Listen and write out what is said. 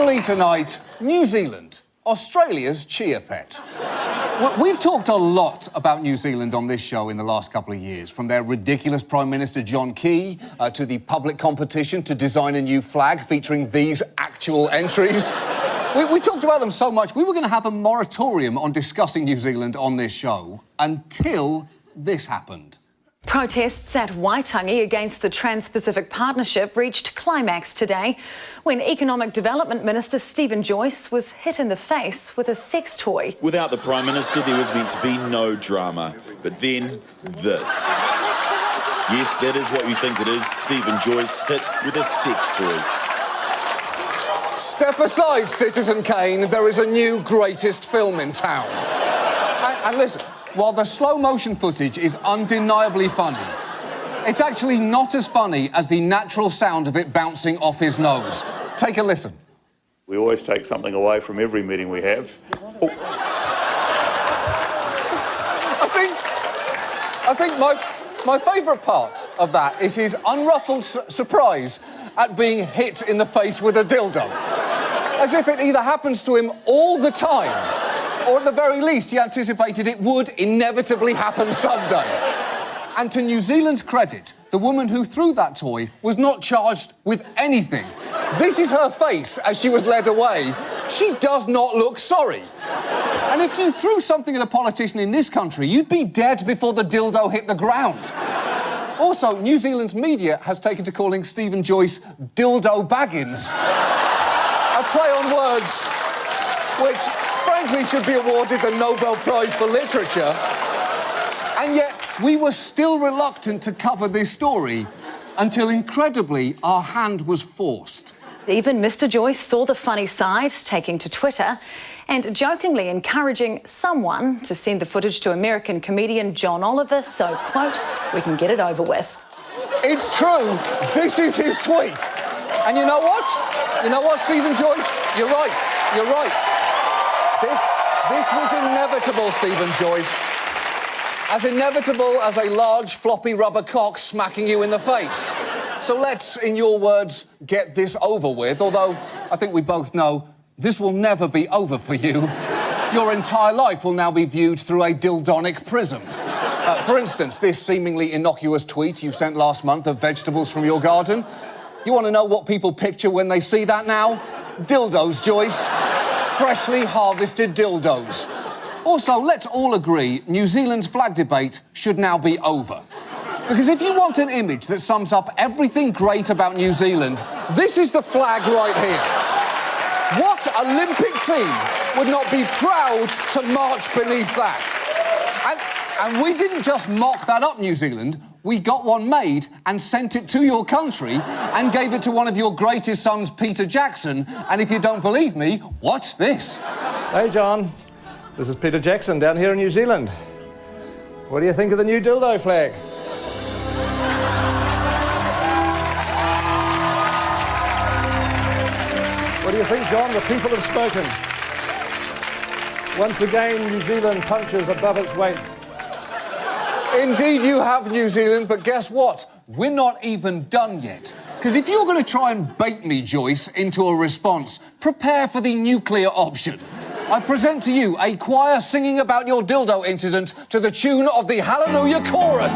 Finally tonight, New Zealand, Australia's cheer pet. We've talked a lot about New Zealand on this show in the last couple of years, from their ridiculous Prime Minister John Key to the public competition to design a new flag featuring these actual entries. We talked about them so much, we were going to have a moratorium on discussing New Zealand on this show until this happened. Protests at Waitangi against the Trans-Pacific Partnership reached climax today when Economic Development Minister Stephen Joyce was hit in the face with a sex toy. Without the Prime Minister, there was meant to be no drama. But then, this. Yes, that is what you think it is. Stephen Joyce hit with a sex toy. Step aside, Citizen Kane. There is a new greatest film in town. And listen, while the slow-motion footage is undeniably funny, it's actually not as funny as the natural sound of it bouncing off his nose. Take a listen. We always take something away from every meeting we have. Oh. I think my favourite part of that is his unruffled surprise at being hit in the face with a dildo. As if it either happens to him all the time, or at the very least, he anticipated it would inevitably happen someday. And to New Zealand's credit, the woman who threw that toy was not charged with anything. This is her face as she was led away. She does not look sorry. And if you threw something at a politician in this country, you'd be dead before the dildo hit the ground. Also, New Zealand's media has taken to calling Stephen Joyce Dildo Baggins. A play on words which, frankly, should be awarded the Nobel Prize for Literature. And yet, we were still reluctant to cover this story until, incredibly, our hand was forced. Even Mr. Joyce saw the funny side, taking to Twitter and jokingly encouraging someone to send the footage to American comedian John Oliver so, quote, we can get it over with. It's true. This is his tweet. And you know what? You know what, Stephen Joyce? You're right. You're right. This was inevitable, Stephen Joyce. As inevitable as a large, floppy rubber cock smacking you in the face. So let's, in your words, get this over with, although I think we both know this will never be over for you. Your entire life will now be viewed through a dildonic prism. For instance, this seemingly innocuous tweet you sent last month of vegetables from your garden. You want to know what people picture when they see that now? Dildos, Joyce. Freshly harvested dildos. Also, let's all agree New Zealand's flag debate should now be over. Because if you want an image that sums up everything great about New Zealand, this is the flag right here. What Olympic team would not be proud to march beneath that? And we didn't just mock that up, New Zealand. We got one made and sent it to your country and gave it to one of your greatest sons, Peter Jackson. And if you don't believe me, watch this. Hey, John. This is Peter Jackson down here in New Zealand. What do you think of the new dildo flag? What do you think, John? The people have spoken. Once again, New Zealand punches above its weight. Indeed you have, New Zealand, but guess what? We're not even done yet. Because if you're going to try and bait me, Joyce, into a response, prepare for the nuclear option. I present to you a choir singing about your dildo incident to the tune of the Hallelujah Chorus.